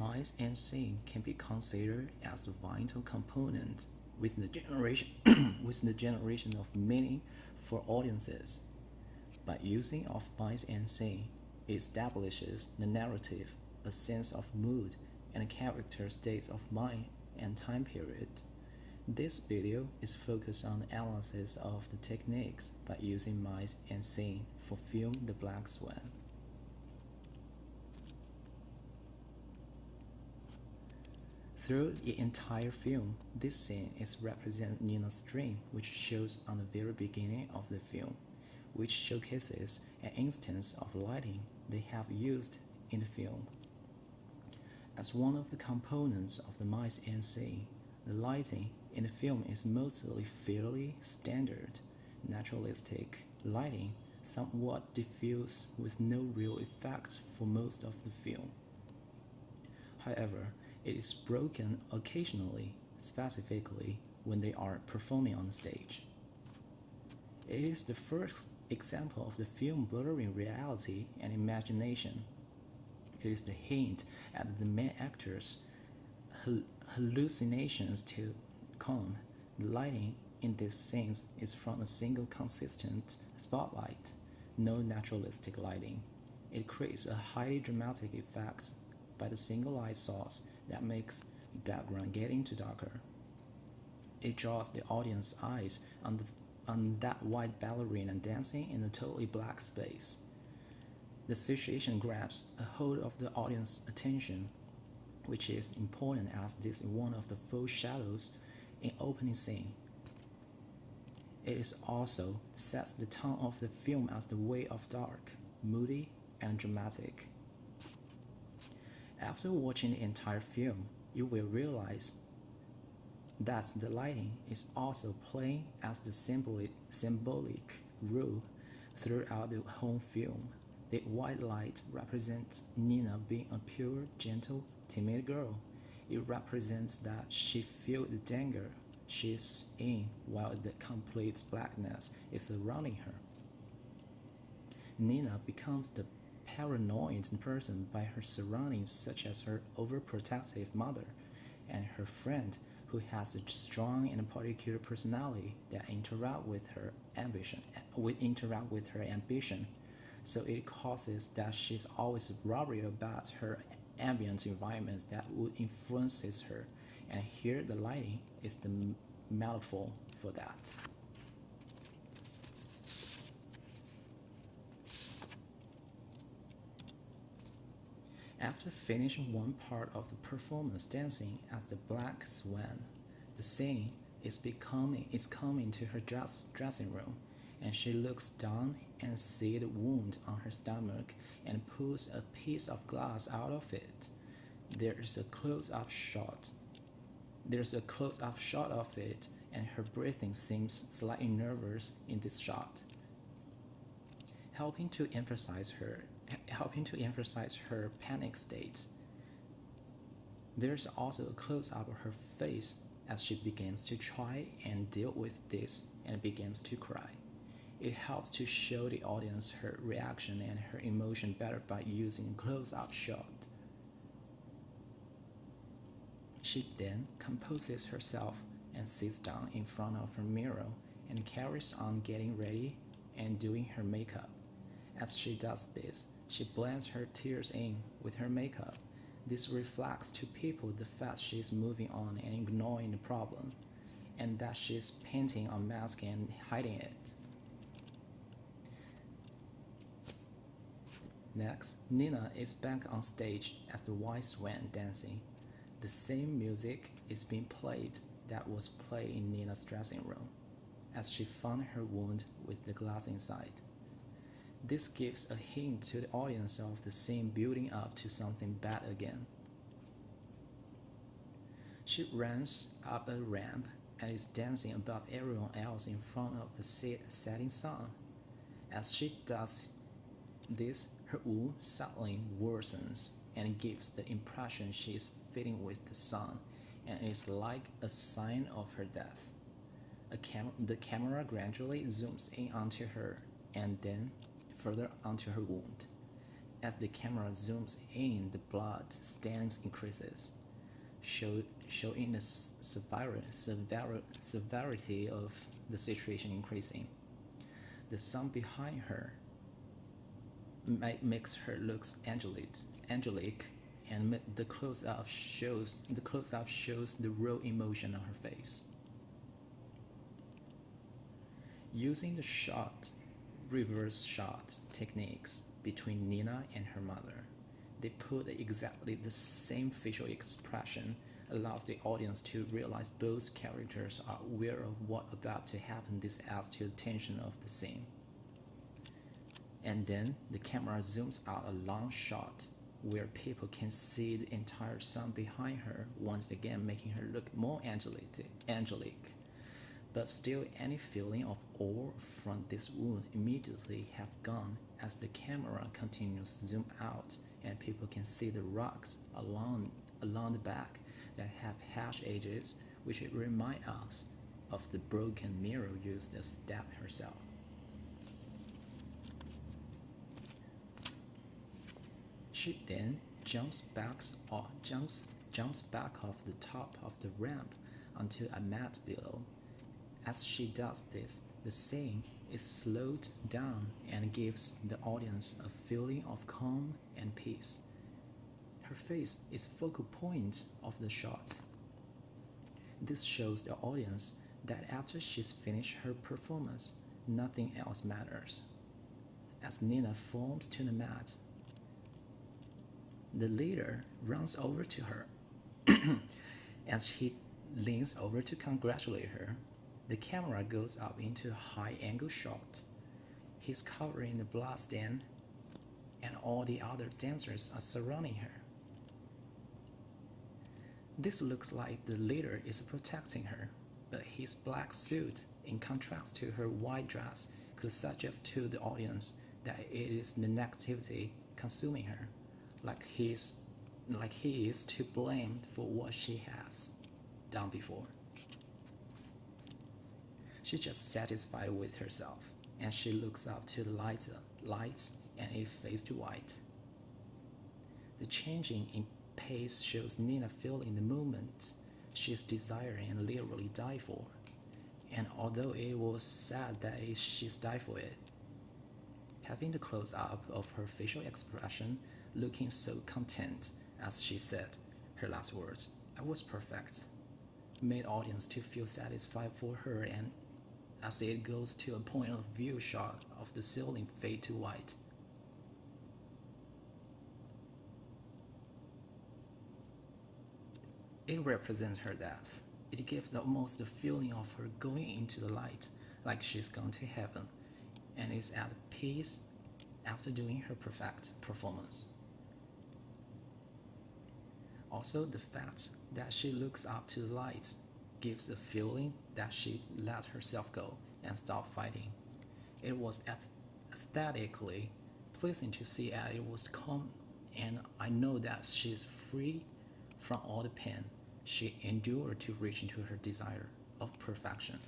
Mise En Scene can be considered as a vital component with the generation, with the generation of meaning for audiences. By using of Mise En Scene, it establishes the narrative, a sense of mood, and a character states of mind and time period. This video is focused on the analysis of the techniques by using Mise En Scene for film The Black Swan. Through the entire film, this scene is represent Nina's dream, which shows on the very beginning of the film, which showcases an instance of lighting they have used in the film. As one of the components of the Mise En Scene, the lighting in the film is mostly fairly standard, naturalistic lighting, somewhat diffuse with no real effects for most of the film. However, it is broken occasionally, specifically when they are performing on the stage. It is the first example of the film blurring reality and imagination. It is the hint at the main actor's hallucinations to come. The lighting in these scenes is from a single consistent spotlight, no naturalistic lighting. It creates a highly dramatic effect by the single light source that makes the background getting too darker. It draws the audience's eyes on that white ballerina dancing in a totally black space. The situation grabs a hold of the audience's attention, which is important as this is one of the foreshadows in opening scene. It is also sets the tone of the film as the way of dark, moody, and dramatic. After watching the entire film, you will realize that the lighting is also playing as the symbolic role throughout the whole film. The white light represents Nina being a pure, gentle, timid girl. It represents that she feels the danger she is in while the complete blackness is surrounding her. Nina becomes the paranoid person by her surroundings, such as her overprotective mother and her friend who has a strong and particular personality that interact with her ambition. So it causes that she's always worried about her ambient environments that would influences her, and here the lighting is the metaphor for that. After finishing one part of the performance dancing as the Black Swan, the scene is coming to her dressing room, and she looks down and sees the wound on her stomach and pulls a piece of glass out of it. There's a close-up shot of it, and her breathing seems slightly nervous in this shot, helping to emphasize her panic state. There's also a close-up of her face as she begins to try and deal with this and begins to cry. It helps to show the audience her reaction and her emotion better by using a close-up shot. She then composes herself and sits down in front of her mirror and carries on getting ready and doing her makeup. As she does this, she blends her tears in with her makeup. This reflects to people the fact she is moving on and ignoring the problem, and that she is painting on mask and hiding it. Next, Nina is back on stage as the White Swan dancing. The same music is being played that was played in Nina's dressing room, as she found her wound with the glass inside. This gives a hint to the audience of the scene building up to something bad again. She runs up a ramp and is dancing above everyone else in front of the setting sun. As she does this, her wound suddenly worsens and gives the impression she is fitting with the sun and is like a sign of her death. The camera gradually zooms in onto her and then further onto her wound. As the camera zooms in, the blood stains increases, showing the severity of the situation increasing. The sun behind her makes her look angelic, and the close-up shows the raw emotion on her face. Using the reverse shot techniques between Nina and her mother, they put exactly the same facial expression, allows the audience to realize both characters are aware of what about to happen. This adds to the tension of the scene. And then the camera zooms out a long shot where people can see the entire sun behind her, once again making her look more angelic. But still, any feeling of awe from this wound immediately have gone as the camera continues to zoom out and people can see the rocks along the back that have hash edges, which remind us of the broken mirror used to stab herself. She then jumps back off the top of the ramp onto a mat below. As she does this, the scene is slowed down and gives the audience a feeling of calm and peace. Her face is focal point of the shot. This shows the audience that after she's finished her performance, nothing else matters. As Nina falls to the mat, the leader runs over to her. As he leans over to congratulate her, the camera goes up into a high-angle shot. He's covering the blood stain, and all the other dancers are surrounding her. This looks like the leader is protecting her, but his black suit, in contrast to her white dress, could suggest to the audience that it is the negativity consuming her, like he is to blame for what she has done before. She's just satisfied with herself, and she looks up to the lights and it fades to white. The changing in pace shows Nina feeling the moment she's desiring and literally die for. And although it was sad that she's died for it, having the close-up of her facial expression, looking so content as she said her last words, "I was perfect," made audience to feel satisfied for her, and as it goes to a point of view shot of the ceiling fade to white. It represents her death. It gives almost the feeling of her going into the light, like she's gone to heaven, and is at peace after doing her perfect performance. Also, the fact that she looks up to the lights gives a feeling that she let herself go and stopped fighting. It was aesthetically pleasing to see that it was calm, and I know that she is free from all the pain she endured to reach into her desire of perfection.